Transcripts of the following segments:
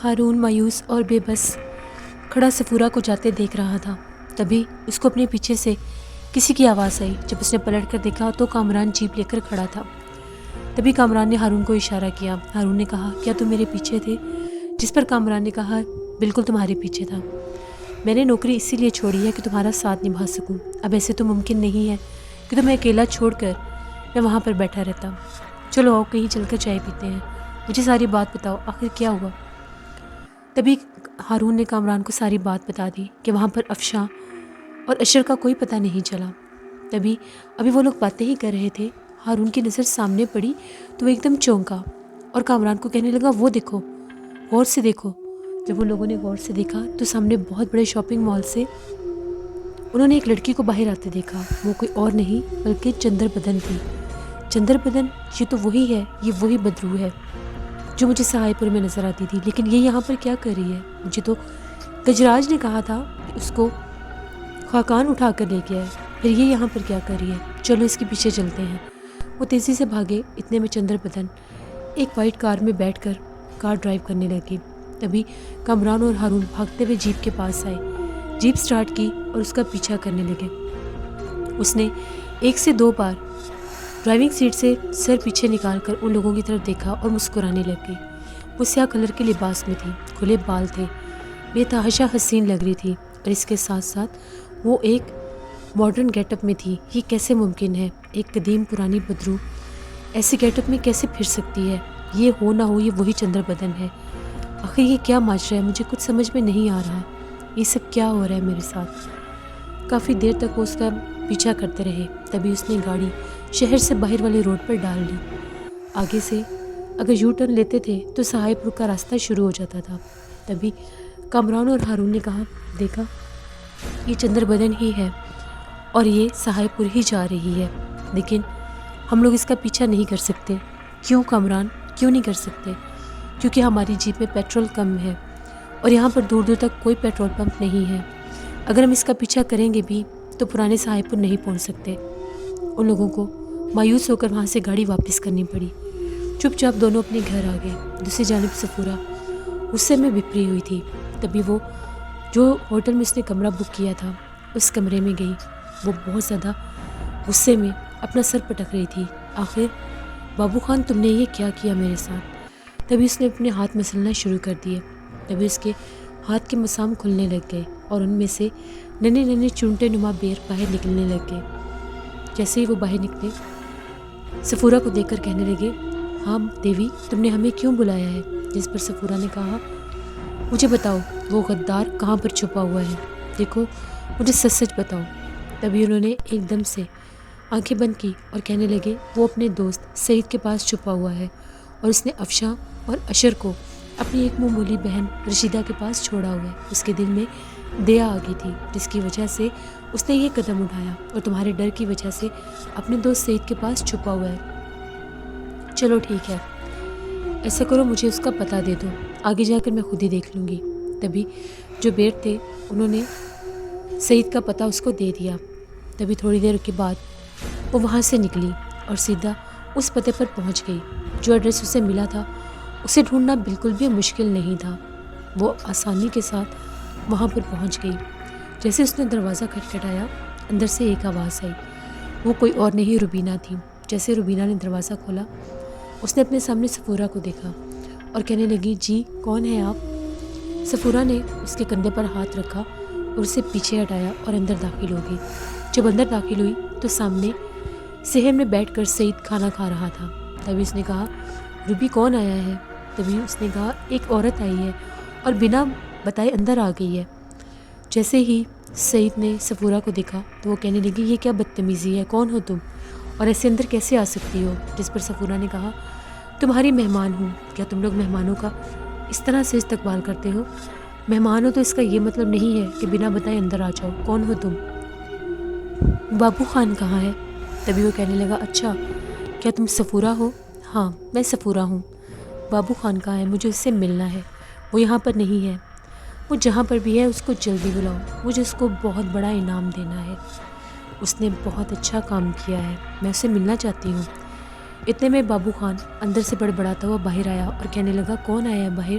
ہارون مایوس اور بے بس کھڑا سفورہ کو جاتے دیکھ رہا تھا۔ تبھی اس کو اپنے پیچھے سے کسی کی آواز آئی۔ جب اس نے پلٹ کر دیکھا تو کامران جیپ لے کر کھڑا تھا۔ تبھی کامران نے ہارون کو اشارہ کیا۔ ہارون نے کہا، کیا تم میرے پیچھے تھے؟ جس پر کامران نے کہا، بالکل تمہارے پیچھے تھا۔ میں نے نوکری اسی لیے چھوڑی ہے کہ تمہارا ساتھ نبھا سکوں۔ اب ایسے تو ممکن نہیں ہے کہ تمہیں اکیلا چھوڑ کر میں وہاں پر بیٹھا رہتا۔ چلو آؤ کہیں چل کر چائے پیتے ہیں، مجھے ساری بات بتاؤ، آخر کیا ہوا؟ تبھی ہارون نے کامران کو ساری بات بتا دی کہ وہاں پر افشاں اور اشر کا کوئی پتہ نہیں چلا۔ ابھی وہ لوگ باتیں ہی کر رہے تھے، ہارون کی نظر سامنے پڑی تو وہ ایک دم چونکا اور کامران کو کہنے لگا، وہ دیکھو، غور سے دیکھو۔ جب وہ لوگوں نے غور سے دیکھا تو سامنے بہت بڑے شاپنگ مال سے انہوں نے ایک لڑکی کو باہر آتے دیکھا۔ وہ کوئی اور نہیں بلکہ چندر بدن تھی۔ چندر بدن، یہ تو وہی ہے، یہ وہی بدرو ہے جو مجھے سہائے پور میں نظر آتی تھی، لیکن یہ یہاں پر کیا کر رہی ہے؟ مجھے تو گجراج نے کہا تھا کہ اس کو خاقان اٹھا کر لے گیا ہے، پھر یہ یہاں پر کیا کر رہی ہے؟ چلو اس کے پیچھے چلتے ہیں۔ وہ تیزی سے بھاگے، اتنے میں چندر بدن ایک وائٹ کار میں بیٹھ کر کار ڈرائیو کرنے لگی۔ تبھی کامران اور ہارون بھاگتے ہوئے جیپ کے پاس آئے، جیپ سٹارٹ کی اور اس کا پیچھا کرنے لگے۔ اس نے 1 سے 2 بار ڈرائیونگ سیٹ سے سر پیچھے نکال کر ان لوگوں کی طرف دیکھا اور مسکرانے لگ گئی۔ وہ سیاہ کلر کے لباس میں تھی، کھلے بال تھے، بے تحاشا حسین لگ رہی تھی، اور اس کے ساتھ ساتھ وہ ایک ماڈرن گیٹ اپ میں تھی۔ یہ کیسے ممکن ہے؟ ایک قدیم پرانی بدرو ایسے گیٹ اپ میں کیسے پھر سکتی ہے؟ یہ ہو نہ ہو یہ وہی چندر بدن ہے۔ آخر یہ کیا ماجرا ہے؟ مجھے کچھ سمجھ میں نہیں آ رہا، یہ سب کیا ہو رہا ہے میرے ساتھ؟ کافی دیر تک وہ اس کا پیچھا کرتے رہے۔ تبھی اس نے گاڑی شہر سے باہر والے روڈ پر ڈال لی۔ آگے سے اگر یو ٹرن لیتے تھے تو سہائے پور کا راستہ شروع ہو جاتا تھا۔ تبھی کامران اور ہارون نے کہا، دیکھا، یہ چندر بدن ہی ہے اور یہ سہائے پور ہی جا رہی ہے، لیکن ہم لوگ اس کا پیچھا نہیں کر سکتے۔ کیوں کامران، کیوں نہیں کر سکتے؟ کیونکہ ہماری جیپ میں پیٹرول کم ہے اور یہاں پر دور دور تک کوئی پیٹرول پمپ نہیں ہے۔ اگر ہم اس کا پیچھا کریں گے بھی تو پرانے سہائے پور نہیں پہنچ سکتے۔ ان لوگوں کو مایوس ہو کر وہاں سے گاڑی واپس کرنی پڑی۔ چپ چاپ دونوں اپنے گھر آ گئے۔ دوسری جانب سفورہ غصے میں بپری ہوئی تھی۔ تبھی وہ جو ہوٹل میں اس نے کمرہ بک کیا تھا اس کمرے میں گئی۔ وہ بہت زیادہ غصے میں اپنا سر پٹک رہی تھی۔ آخر بابو خان، تم نے یہ کیا کیا میرے ساتھ؟ تبھی اس نے اپنے ہاتھ مسلنا شروع کر دیے۔ تبھی اس کے ہاتھ کے مسام کھلنے لگ گئے اور ان میں سے ننے ننے چونٹے نما بیر باہر نکلنے لگ گئے۔ جیسے ہی وہ باہر نکلے سفورہ کو دیکھ کر کہنے لگے، ہاں دیوی، تم نے ہمیں کیوں بلایا ہے؟ جس پر سفورہ نے کہا، مجھے بتاؤ وہ غدار کہاں پر چھپا ہوا ہے؟ دیکھو مجھے سچ سچ بتاؤ۔ تبھی انہوں نے ایک دم سے آنکھیں بند کی اور کہنے لگے، وہ اپنے دوست سعید کے پاس چھپا ہوا ہے اور اس نے افشاں اور اشر کو اپنی ایک معمولی بہن رشیدہ کے پاس چھوڑا ہوا ہے۔ اس کے دل میں دیا آ گئی تھی جس کی وجہ سے اس نے یہ قدم اٹھایا اور تمہارے ڈر کی وجہ سے اپنے دوست سعید کے پاس چھپا ہوا ہے۔ چلو ٹھیک ہے، ایسا کرو مجھے اس کا پتہ دے دو، آگے جا کر میں خود ہی دیکھ لوں گی۔ تبھی جو بیر تھے انہوں نے سعید کا پتہ اس کو دے دیا۔ تبھی تھوڑی دیر کے بعد وہ وہاں سے نکلی اور سیدھا اس پتے پر پہنچ گئی۔ جو ایڈریس اسے ملا تھا اسے ڈھونڈنا بالکل بھی مشکل نہیں تھا۔ وہ آسانی کے ساتھ وہاں پر پہنچ گئی۔ جیسے اس نے دروازہ کھٹکھٹایا، اندر سے ایک آواز آئی۔ وہ کوئی اور نہیں روبینہ تھی۔ جیسے روبینہ نے دروازہ کھولا، اس نے اپنے سامنے سفورہ کو دیکھا اور کہنے لگی، جی کون ہے آپ؟ سفورہ نے اس کے کندھے پر ہاتھ رکھا اور اسے پیچھے ہٹایا اور اندر داخل ہو گئی۔ جب اندر داخل ہوئی تو سامنے صحن میں بیٹھ کر سعید کھانا کھا رہا تھا۔ تبھی اس نے کہا، روبی کون آیا ہے؟ تبھی اس نے کہا، ایک عورت آئی ہے اور بنا بتائے اندر آ گئی ہے۔ جیسے ہی سعید نے سفورہ کو دیکھا تو وہ کہنے لگی، یہ کیا بدتمیزی ہے؟ کون ہو تم اور ایسے اندر کیسے آ سکتی ہو؟ جس پر سفورہ نے کہا، تمہاری مہمان ہوں، کیا تم لوگ مہمانوں کا اس طرح سے استقبال کرتے ہو؟ مہمان ہو تو اس کا یہ مطلب نہیں ہے کہ بنا بتائے اندر آ جاؤ۔ کون ہو تم؟ بابو خان کہاں ہے؟ تبھی وہ کہنے لگا، اچھا کیا تم سفورہ ہو؟ ہاں میں سفورہ ہوں۔ بابو خان کہاں ہے؟ مجھے اس سے ملنا ہے۔ وہ یہاں پر نہیں ہے۔ وہ جہاں پر بھی ہے اس کو جلدی بلاؤ، مجھے اس کو بہت بڑا انعام دینا ہے، اس نے بہت اچھا کام کیا ہے، میں اسے ملنا چاہتی ہوں۔ اتنے میں بابو خان اندر سے بڑبڑاتا ہوا باہر آیا اور کہنے لگا، کون آیا ہے باہر؟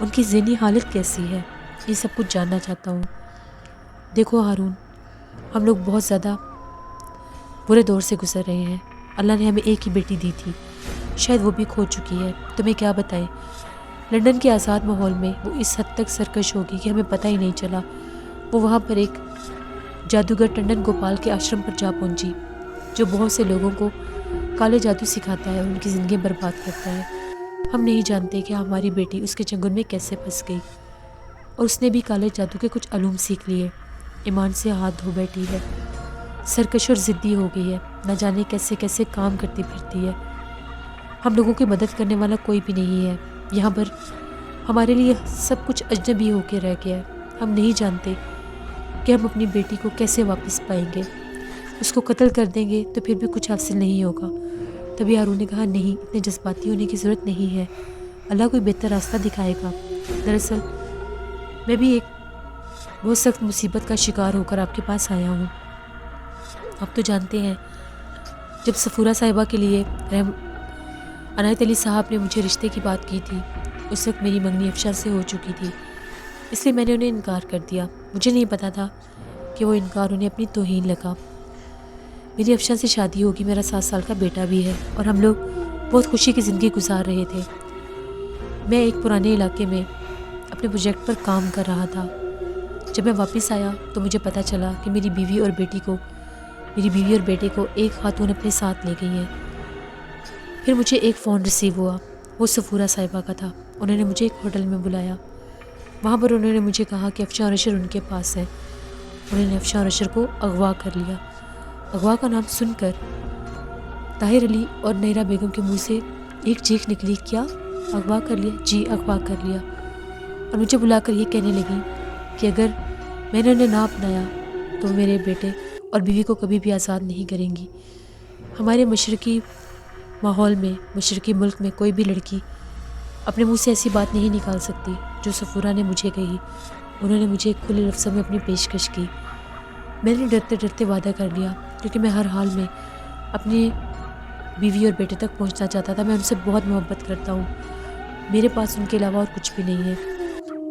ان کی ذہنی حالت کیسی ہے، یہ سب کچھ جاننا چاہتا ہوں۔ دیکھو ہارون، ہم لوگ بہت زیادہ برے دور سے گزر رہے ہیں۔ اللہ نے ہمیں ایک ہی بیٹی دی تھی، شاید وہ بھی کھو چکی ہے۔ تمہیں کیا بتائیں، لندن کے آزاد ماحول میں وہ اس حد تک سرکش ہوگی کہ ہمیں پتہ ہی نہیں چلا۔ وہ وہاں پر ایک جادوگر ٹنڈن گوپال کے آشرم پر جا پہنچی، جو بہت سے لوگوں کو کالے جادو سکھاتا ہے اور ان کی زندگی برباد کرتا ہے۔ ہم نہیں جانتے کہ ہماری بیٹی اس کے چنگل میں کیسے پھنس گئی، اور اس نے بھی کالے جادو کے کچھ علوم سیکھ لیے۔ ایمان سے ہاتھ دھو بیٹھی ہے، سرکش اور ضدی ہو گئی ہے، نہ جانے کیسے کیسے کام کرتی پھرتی ہے۔ ہم لوگوں کی مدد کرنے والا کوئی بھی نہیں ہے یہاں پر، ہمارے لیے سب کچھ اجنبی ہو کے رہ گیا ہے۔ ہم نہیں جانتے کہ ہم اپنی بیٹی کو کیسے واپس پائیں گے۔ اس کو قتل کر دیں گے تو پھر بھی کچھ حاصل نہیں ہوگا۔ تبھی ہارون نے کہا، نہیں، اتنے جذباتی ہونے کی ضرورت نہیں ہے، اللہ کوئی بہتر راستہ دکھائے گا۔ دراصل میں بھی ایک بہت سخت مصیبت کا شکار ہو کر آپ کے پاس آیا ہوں۔ آپ تو جانتے ہیں، جب صفورہ صاحبہ کے لیے عنایت علی صاحب نے مجھے رشتے کی بات کی تھی، اس وقت میری منگنی افشاں سے ہو چکی تھی، اس لیے میں نے انہیں انکار کر دیا۔ مجھے نہیں پتا تھا کہ وہ انکار انہیں اپنی توہین لگا۔ میری افشاں سے شادی ہوگی، میرا 7 سال کا بیٹا بھی ہے، اور ہم لوگ بہت خوشی کی زندگی گزار رہے تھے۔ میں ایک پرانے علاقے میں اپنے پروجیکٹ پر کام کر رہا تھا۔ جب میں واپس آیا تو مجھے پتا چلا کہ میری بیوی اور بیٹے کو ایک خاتون اپنے ساتھ لے گئی ہیں۔ پھر مجھے ایک فون ریسیو ہوا، وہ صفورہ صاحبہ کا تھا۔ انہوں نے مجھے ایک ہوٹل میں بلایا، وہاں پر انہوں نے مجھے کہا کہ افشاں اور اشر ان کے پاس ہے۔ انہوں نے افشاں اور اشر کو اغوا کر لیا۔ اغوا کا نام سن کر طاہر علی اور نیرا بیگم کے منہ سے ایک چیخ نکلی، کیا اغوا کر لیا؟ جی، اغوا کر لیا۔ اور مجھے بلا کر یہ کہنے لگی کہ اگر میں نے انہیں نہ اپنایا تو وہ میرے بیٹے اور بیوی کو کبھی بھی آزاد نہیں کریں گی۔ ہمارے مشرقی ماحول میں، مشرقی ملک میں کوئی بھی لڑکی اپنے منہ سے ایسی بات نہیں نکال سکتی جو صفورہ نے مجھے کہی۔ انہوں نے مجھے کھلے لفظوں میں اپنی پیشکش کی۔ میں نے ڈرتے ڈرتے وعدہ کر لیا، کیونکہ میں ہر حال میں اپنی بیوی اور بیٹے تک پہنچنا چاہتا تھا۔ میں ان سے بہت محبت کرتا ہوں، میرے پاس ان کے علاوہ اور کچھ بھی نہیں ہے۔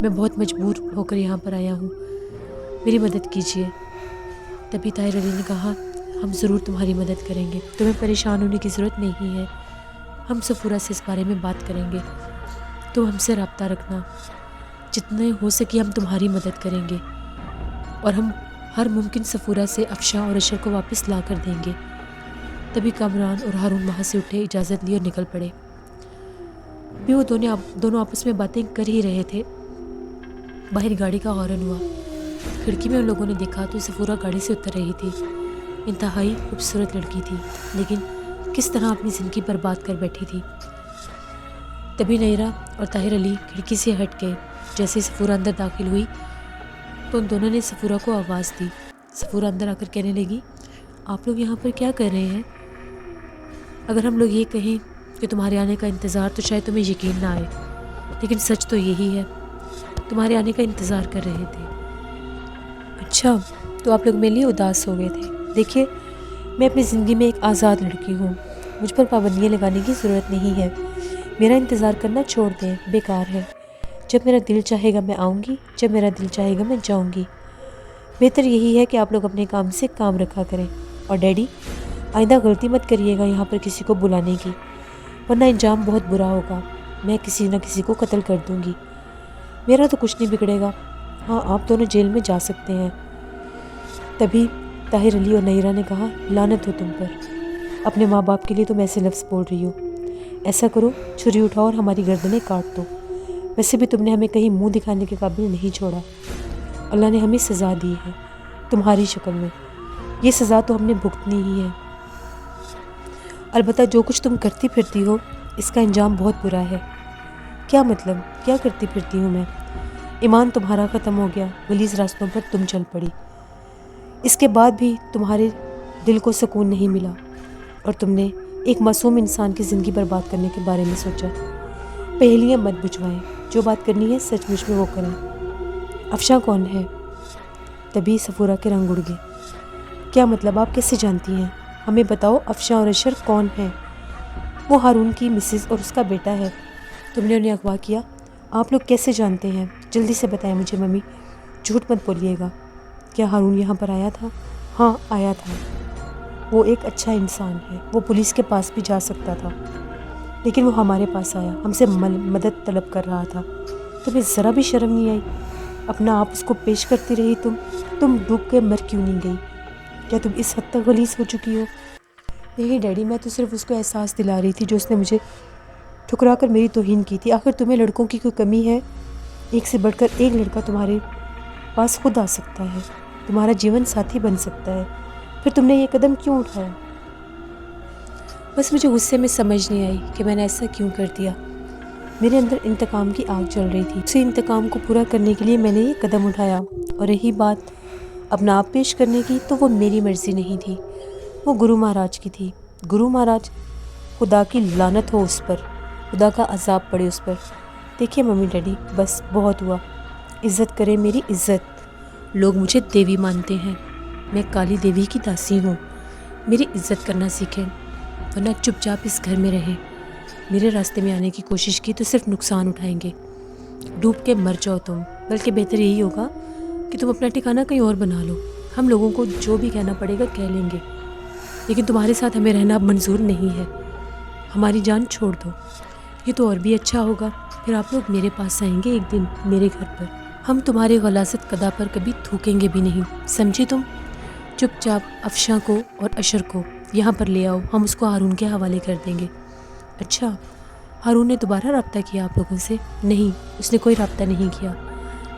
میں بہت مجبور ہو کر یہاں پر آیا ہوں، میری مدد کیجیے۔ تبھی طاہر علی نے کہا، ہم ضرور تمہاری مدد کریں گے، تمہیں پریشان ہونے کی ضرورت نہیں ہے، ہم صفورہ سے اس بارے میں بات کریں گے، تم ہم سے رابطہ رکھنا، جتنے ہو سکے ہم تمہاری مدد کریں گے، اور ہم ہر ممکن صفورہ سے افشاں اور اشر کو واپس لا کر دیں گے۔ تبھی کامران اور ہارون وہاں سے اٹھے، اجازت لی اور نکل پڑے۔ بھی وہ دونوں آپس میں باتیں کر ہی رہے تھے، باہر گاڑی کا ہارن ہوا۔ کھڑکی میں ان لوگوں نے دیکھا تو صفورہ گاڑی سے اتر رہی تھی۔ انتہائی خوبصورت لڑکی تھی، لیکن کس طرح اپنی زندگی برباد کر بیٹھی تھی۔ تبھی نیرا اور طاہر علی کھڑکی سے ہٹ گئے۔ جیسے صفورہ اندر داخل ہوئی تو ان دونوں نے صفورہ کو آواز دی۔ صفورہ اندر آ کر کہنے لگی، آپ لوگ یہاں پر کیا کر رہے ہیں؟ اگر ہم لوگ یہ کہیں کہ تمہارے آنے کا انتظار تو شاید تمہیں یقین نہ آئے، لیکن سچ تو یہی ہے، تمہارے آنے کا انتظار کر رہے تھے۔ اچھا، تو آپ لوگ میرے لیے اداس ہو گئے تھے۔ دیکھیے، میں اپنی زندگی میں ایک آزاد لڑکی ہوں، مجھ پر پابندیاں لگانے کی ضرورت نہیں ہے، میرا انتظار کرنا چھوڑ دیں، بیکار ہے۔ جب میرا دل چاہے گا میں آؤں گی، جب میرا دل چاہے گا میں جاؤں گی۔ بہتر یہی ہے کہ آپ لوگ اپنے کام سے کام رکھا کریں، اور ڈیڈی، آئندہ غلطی مت کریے گا یہاں پر کسی کو بلانے کی، ورنہ انجام بہت برا ہوگا، میں کسی نہ کسی کو قتل کر دوں گی۔ میرا تو کچھ نہیں بگڑے گا، ہاں آپ دونوں جیل میں جا سکتے ہیں۔ تبھی طاہر علی اور نیرا نے کہا، لعنت ہو تم پر، اپنے ماں باپ کے لیے تم ایسے لفظ بول رہی ہو۔ ایسا کرو، چھری اٹھاؤ اور ہماری گردنیں کاٹ دو، ویسے بھی تم نے ہمیں کہیں منہ دکھانے کے قابل نہیں چھوڑا۔ اللہ نے ہمیں سزا دی ہے تمہاری شکل میں، یہ سزا تو ہم نے بھگتنی ہی ہے۔ البتہ جو کچھ تم کرتی پھرتی ہو اس کا انجام بہت برا ہے۔ کیا مطلب؟ کیا کرتی پھرتی ہوں میں؟ ایمان تمہارا ختم ہو گیا، غلیظ راستوں پر تم چل پڑی، اس کے بعد بھی تمہارے دل کو سکون نہیں ملا، اور تم نے ایک معصوم انسان کی زندگی برباد کرنے کے بارے میں سوچا۔ پہیلیاں مت بجھوائیں، جو بات کرنی ہے سچ مچ میں وہ کریں۔ افشاں کون ہے؟ تبھی صفورہ کے رنگ اڑ گئے۔ کیا مطلب؟ آپ کیسے جانتی ہیں؟ ہمیں بتاؤ، افشاں اور اشر کون ہیں؟ وہ ہارون کی مسز اور اس کا بیٹا ہے، تم نے انہیں اغوا کیا، آپ لوگ کیسے جانتے ہیں؟ جلدی سے بتائیں مجھے ممی، جھوٹ مت بولیے گا۔ کیا ہارون یہاں پر آیا تھا؟ ہاں آیا تھا، وہ ایک اچھا انسان ہے، وہ پولیس کے پاس بھی جا سکتا تھا، لیکن وہ ہمارے پاس آیا، ہم سے مدد طلب کر رہا تھا۔ تمہیں ذرا بھی شرم نہیں آئی؟ اپنا آپ اس کو پیش کرتی رہی، تم ڈوب کے مر کیوں نہیں گئی؟ کیا تم اس حد تک غلیظ ہو چکی ہو؟ نہیں ڈیڈی، میں تو صرف اس کو احساس دلا رہی تھی جو اس نے مجھے ٹھکرا کر میری توہین کی تھی۔ آخر تمہیں لڑکوں کی کوئی کمی ہے؟ ایک سے بڑھ کر ایک لڑکا تمہارے پاس خود آ سکتا ہے، تمہارا جیون ساتھی بن سکتا ہے، پھر تم نے یہ قدم کیوں اٹھایا؟ بس مجھے غصے میں سمجھ نہیں آئی کہ میں نے ایسا کیوں کر دیا۔ میرے اندر انتقام کی آگ جل رہی تھی، اسی انتقام کو پورا کرنے کے لیے میں نے یہ قدم اٹھایا۔ اور رہی بات اپنا آپ پیش کرنے کی، تو وہ میری مرضی نہیں تھی، وہ گرو مہاراج کی تھی۔ گرو مہاراج، خدا کی لعنت ہو اس پر، خدا کا عذاب پڑے اس پر۔ دیکھیے ممی ڈیڈی، بس بہت ہوا، عزت کریں میری عزت۔ لوگ مجھے دیوی مانتے ہیں، میں کالی دیوی کی داسی ہوں، میری عزت کرنا سیکھیں، ورنہ چپ چاپ اس گھر میں رہیں۔ میرے راستے میں آنے کی کوشش کی تو صرف نقصان اٹھائیں گے، ڈوب کے مر جاؤ تم۔ بلکہ بہتر یہی ہوگا کہ تم اپنا ٹھکانہ کہیں اور بنا لو، ہم لوگوں کو جو بھی کہنا پڑے گا کہہ لیں گے، لیکن تمہارے ساتھ ہمیں رہنا اب منظور نہیں ہے، ہماری جان چھوڑ دو۔ یہ تو اور بھی اچھا ہوگا، پھر آپ لوگ میرے پاس آئیں گے ایک دن میرے گھر پر، ہم تمہارے غلاظت قدا پر کبھی تھوکیں گے بھی نہیں، سمجھی تم؟ چپ چاپ افشاں کو اور اشر کو یہاں پر لے آؤ، ہم اس کو ہارون کے حوالے کر دیں گے۔ اچھا، ہارون نے دوبارہ رابطہ کیا آپ لوگوں سے؟ نہیں، اس نے کوئی رابطہ نہیں کیا،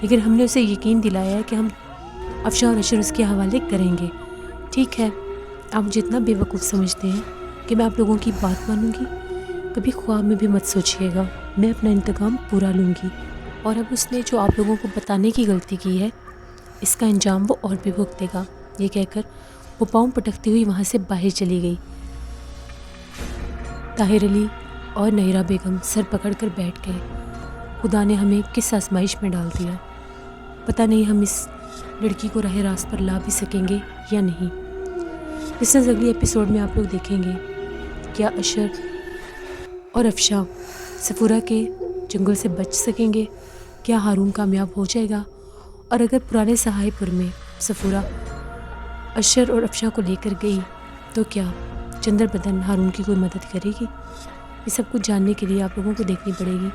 لیکن ہم نے اسے یقین دلایا ہے کہ ہم افشاں اور اشر اس کے حوالے کریں گے۔ ٹھیک ہے، آپ مجھے اتنا بے وقوف سمجھتے ہیں کہ میں آپ لوگوں کی بات مانوں گی؟ کبھی خواب میں بھی مت سوچیے گا، میں اپنا انتقام پورا لوں گی، اور اب اس نے جو آپ لوگوں کو بتانے کی غلطی کی ہے، اس کا انجام وہ اور بھی بھگتے گا۔ یہ کہہ کر وہ پاؤں پٹکتی ہوئی وہاں سے باہر چلی گئی۔ طاہر علی اور نہرہ بیگم سر پکڑ کر بیٹھ گئے۔ خدا نے ہمیں کس آزمائش میں ڈال دیا، پتہ نہیں ہم اس لڑکی کو راہ راست پر لا بھی سکیں گے یا نہیں۔ لسنرز، اگلی ایپیسوڈ میں آپ لوگ دیکھیں گے کیا اشر اور افشاں صفورہ کے جنگل سے بچ سکیں گے، کیا ہارون کامیاب ہو جائے گا، اور اگر پرانے سہائے پور میں صفورہ اشر اور افشاں کو لے کر گئی تو کیا چندر بدن ہارون کی کوئی مدد کرے گی؟ یہ سب کچھ جاننے کے لیے آپ لوگوں کو دیکھنی پڑے گی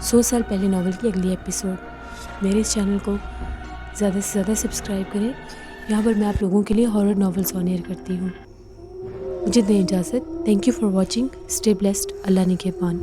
100 سال پہلے ناول کی اگلی ایپیسوڈ۔ میرے اس چینل کو زیادہ سے زیادہ سبسکرائب کریں، یہاں پر میں آپ لوگوں کے لیے ہارر ناولز آن ایئر کرتی ہوں۔ مجھے دیں اجازت۔ Thank you for watching, stay blessed, اللہ نگہبان۔